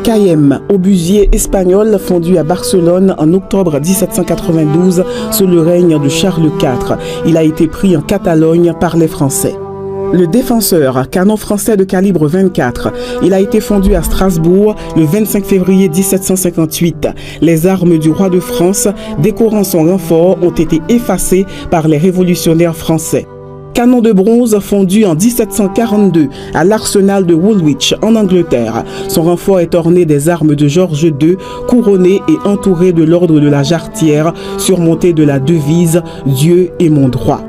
Cayem, obusier espagnol fondu à Barcelone en octobre 1792 sous le règne de Charles IV. Il a été pris en Catalogne par les Français. Le Défenseur, canon français de calibre 24. Il a été fondu à Strasbourg le 25 février 1758. Les armes du roi de France décorant son renfort ont été effacées par les révolutionnaires français. Canon de bronze fondu en 1742 à l'arsenal de Woolwich en Angleterre. Son renfort est orné des armes de George II, couronné et entouré de l'ordre de la Jarretière, surmonté de la devise « Dieu est mon droit ».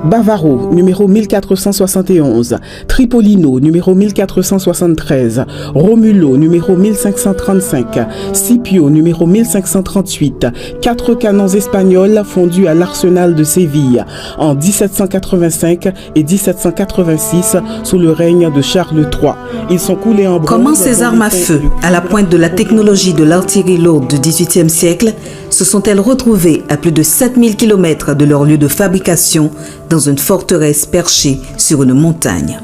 Bavaro, numéro 1471, Tripolino, numéro 1473, Romulo, numéro 1535, Scipio, numéro 1538, 4 canons espagnols fondus à l'arsenal de Séville en 1785 et 1786 sous le règne de Charles III. Ils sont coulés en bronze. Comment ces armes à feu, à la pointe de la technologie de l'artillerie lourde du XVIIIe siècle, se sont-elles retrouvées à plus de 7000 km de leur lieu de fabrication dans une forteresse perchée sur une montagne?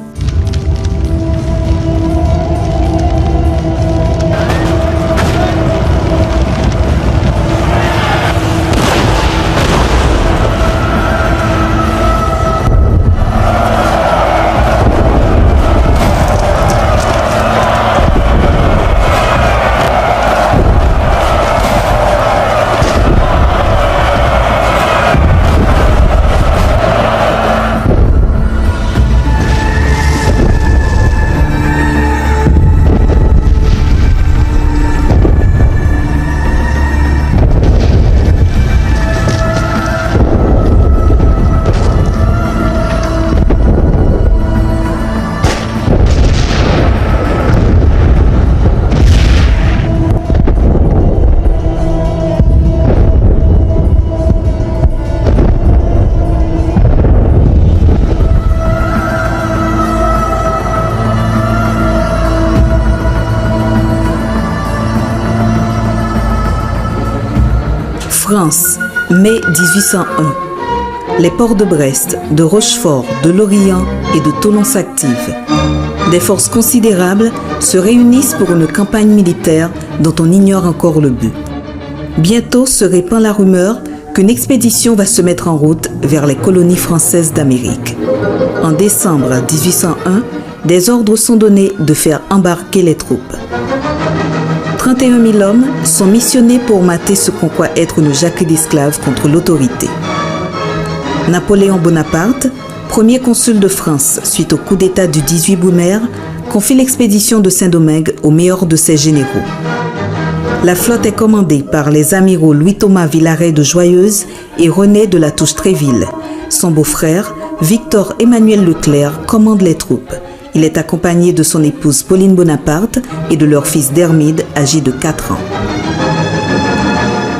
France, mai 1801. Les ports de Brest, de Rochefort, de Lorient et de Toulon s'activent. Des forces considérables se réunissent pour une campagne militaire dont on ignore encore le but. Bientôt se répand la rumeur qu'une expédition va se mettre en route vers les colonies françaises d'Amérique. En décembre 1801, des ordres sont donnés de faire embarquer les troupes. 31 000 hommes sont missionnés pour mater ce qu'on croit être une jacquerie d'esclaves contre l'autorité. Napoléon Bonaparte, premier consul de France suite au coup d'État du 18 Brumaire, confie l'expédition de Saint-Domingue au meilleur de ses généraux. La flotte est commandée par les amiraux Louis-Thomas Villaret de Joyeuse et René de la Touche-Tréville. Son beau-frère, Victor Emmanuel Leclerc, commande les troupes. Il est accompagné de son épouse Pauline Bonaparte et de leur fils Dermide, âgé de 4 ans.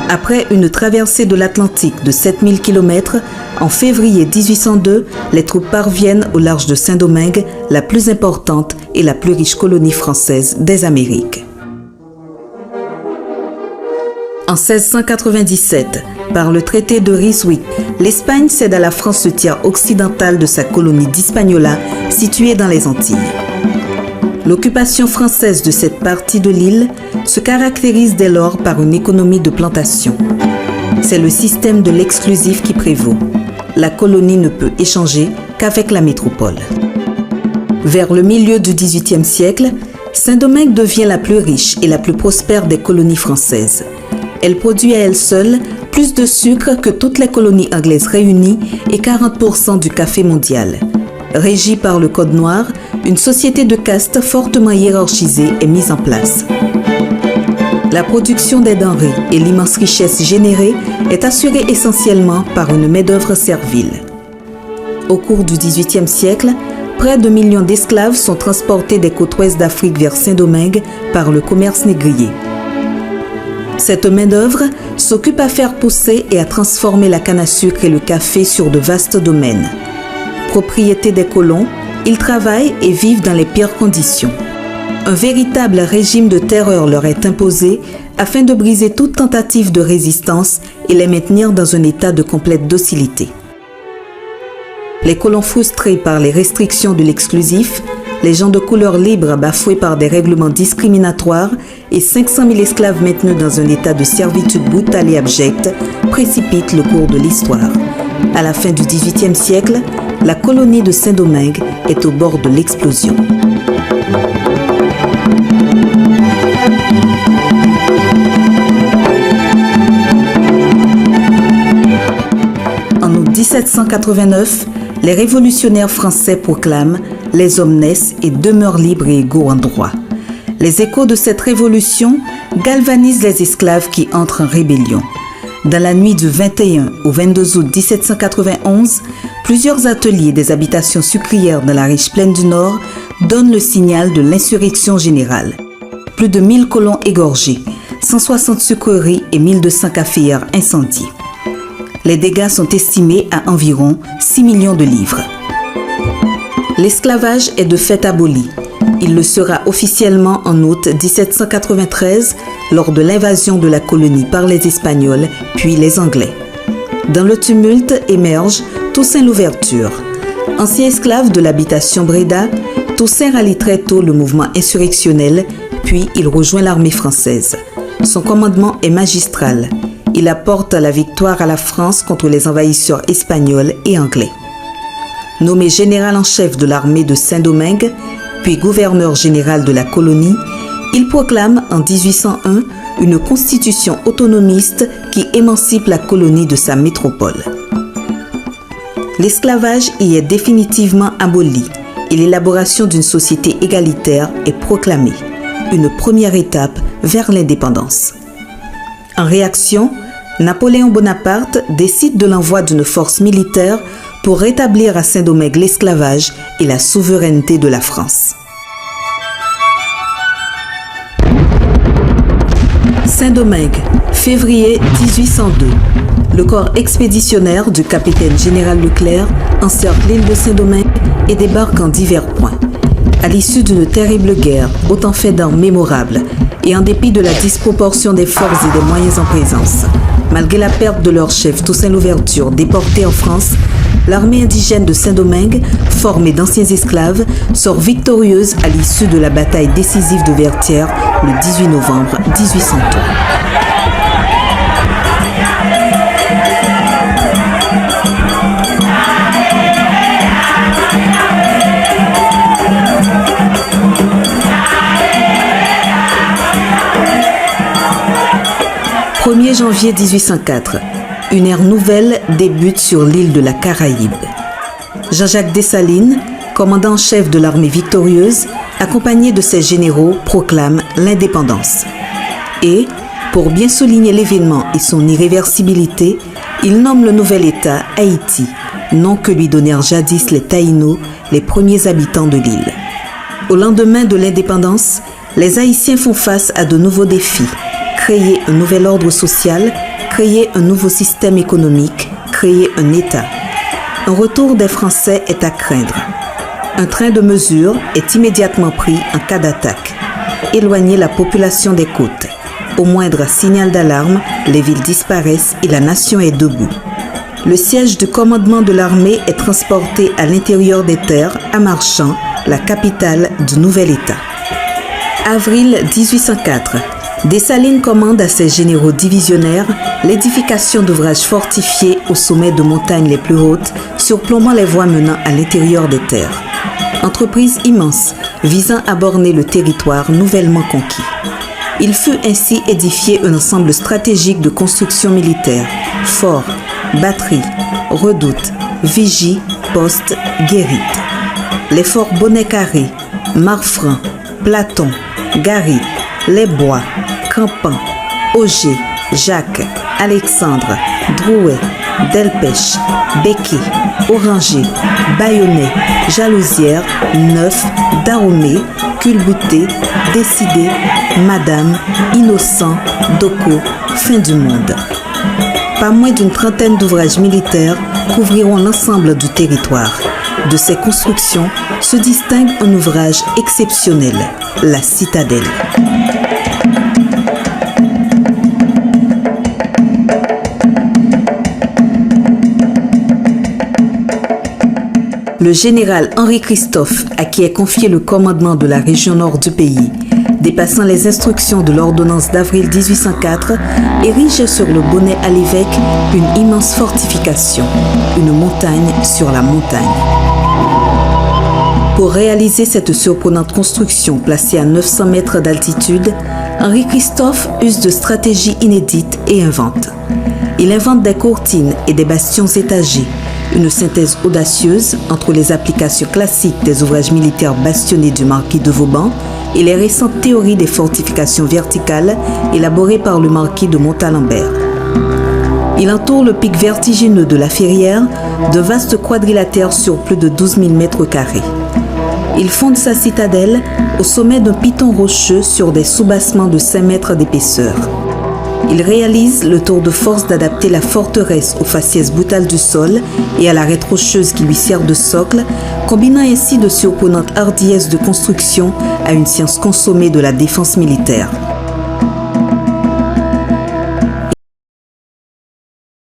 Après une traversée de l'Atlantique de 7000 km, en février 1802, les troupes parviennent au large de Saint-Domingue, la plus importante et la plus riche colonie française des Amériques. En 1697, par le traité de Ryswick, l'Espagne cède à la France le tiers occidental de sa colonie d'Hispaniola, située dans les Antilles. L'occupation française de cette partie de l'île se caractérise dès lors par une économie de plantation. C'est le système de l'exclusif qui prévaut. La colonie ne peut échanger qu'avec la métropole. Vers le milieu du XVIIIe siècle, Saint-Domingue devient la plus riche et la plus prospère des colonies françaises. Elle produit à elle seule plus de sucre que toutes les colonies anglaises réunies et 40% du café mondial. Régie par le Code noir, une société de caste fortement hiérarchisée est mise en place. La production des denrées et l'immense richesse générée est assurée essentiellement par une main-d'œuvre servile. Au cours du XVIIIe siècle, près de 1 million d'esclaves sont transportés des côtes ouest d'Afrique vers Saint-Domingue par le commerce négrier. Cette main-d'œuvre s'occupe à faire pousser et à transformer la canne à sucre et le café sur de vastes domaines. Propriété des colons, ils travaillent et vivent dans les pires conditions. Un véritable régime de terreur leur est imposé afin de briser toute tentative de résistance et les maintenir dans un état de complète docilité. Les colons frustrés par les restrictions de l'exclusif, les gens de couleur libre bafoués par des règlements discriminatoires et 500 000 esclaves maintenus dans un état de servitude brutale et abjecte précipitent le cours de l'histoire. À la fin du XVIIIe siècle, la colonie de Saint-Domingue est au bord de l'explosion. En août 1789, les révolutionnaires français proclament « Les hommes naissent et demeurent libres et égaux en droit ». Les échos de cette révolution galvanisent les esclaves qui entrent en rébellion. Dans la nuit du 21 au 22 août 1791, plusieurs ateliers des habitations sucrières dans la riche plaine du Nord donnent le signal de l'insurrection générale. Plus de 1000 colons égorgés, 160 sucreries et 1200 caféières incendiées. Les dégâts sont estimés à environ 6 millions de livres. L'esclavage est de fait aboli. Il le sera officiellement en août 1793 lors de l'invasion de la colonie par les Espagnols puis les Anglais. Dans le tumulte émerge Toussaint Louverture. Ancien esclave de l'habitation Bréda, Toussaint rallie très tôt le mouvement insurrectionnel puis il rejoint l'armée française. Son commandement est magistral. Il apporte la victoire à la France contre les envahisseurs espagnols et anglais. Nommé général en chef de l'armée de Saint-Domingue, puis gouverneur général de la colonie, il proclame en 1801 une constitution autonomiste qui émancipe la colonie de sa métropole. L'esclavage y est définitivement aboli et l'élaboration d'une société égalitaire est proclamée, une première étape vers l'indépendance. En réaction, Napoléon Bonaparte décide de l'envoi d'une force militaire pour rétablir à Saint-Domingue l'esclavage et la souveraineté de la France. Saint-Domingue, février 1802. Le corps expéditionnaire du capitaine général Leclerc encercle l'île de Saint-Domingue et débarque en divers points. À l'issue d'une terrible guerre, autant fait d'armes mémorables, et en dépit de la disproportion des forces et des moyens en présence, malgré la perte de leur chef Toussaint Louverture déporté en France, l'armée indigène de Saint-Domingue, formée d'anciens esclaves, sort victorieuse à l'issue de la bataille décisive de Vertières le 18 novembre 1803. « 1er janvier 1804, une ère nouvelle débute sur l'île de la Caraïbe. Jean-Jacques Dessalines, commandant en chef de l'armée victorieuse, accompagné de ses généraux, proclame l'indépendance. Et, pour bien souligner l'événement et son irréversibilité, il nomme le nouvel État Haïti, nom que lui donnèrent jadis les Taïnos, les premiers habitants de l'île. Au lendemain de l'indépendance, les Haïtiens font face à de nouveaux défis. Créer un nouvel ordre social, créer un nouveau système économique, créer un État. Un retour des Français est à craindre. Un train de mesures est immédiatement pris en cas d'attaque. Éloigner la population des côtes. Au moindre signal d'alarme, les villes disparaissent et la nation est debout. Le siège du commandement de l'armée est transporté à l'intérieur des terres, à Marchand, la capitale du nouvel État. Avril 1804. Dessalines commande à ses généraux divisionnaires l'édification d'ouvrages fortifiés au sommet de montagnes les plus hautes, surplombant les voies menant à l'intérieur des terres. Entreprise immense, visant à borner le territoire nouvellement conquis. Il fut ainsi édifié un ensemble stratégique de constructions militaires, forts, batteries, redoutes, vigies, postes, guérites. Les forts Bonnet-Carré, Marfranc, Platon, Gary, Les Bois, Campan, Auger, Jacques, Alexandre, Drouet, Delpech, Becquet, Oranger, Bayonnet, Jalousière, Neuf, Dahomey, Culbuté, Décidé, Madame, Innocent, Doco, Fin du monde. Pas moins d'une trentaine d'ouvrages militaires couvriront l'ensemble du territoire. De ces constructions se distingue un ouvrage exceptionnel, la citadelle. Le général Henri Christophe, à qui est confié le commandement de la région nord du pays, dépassant les instructions de l'ordonnance d'avril 1804, érige sur le Bonnet à l'évêque une immense fortification, une montagne sur la montagne. Pour réaliser cette surprenante construction placée à 900 mètres d'altitude, Henri Christophe use de stratégies inédites et invente. Il invente des courtines et des bastions étagés, une synthèse audacieuse entre les applications classiques des ouvrages militaires bastionnés du marquis de Vauban et les récentes théories des fortifications verticales élaborées par le marquis de Montalembert. Il entoure le pic vertigineux de la Ferrière de vastes quadrilatères sur plus de 12 000 mètres carrés. Il fonde sa citadelle au sommet d'un piton rocheux sur des soubassements de 5 mètres d'épaisseur. Il réalise le tour de force d'adapter la forteresse aux faciès brutales du sol et à l'arête rocheuse qui lui sert de socle, combinant ainsi de surprenantes hardiesses de construction à une science consommée de la défense militaire.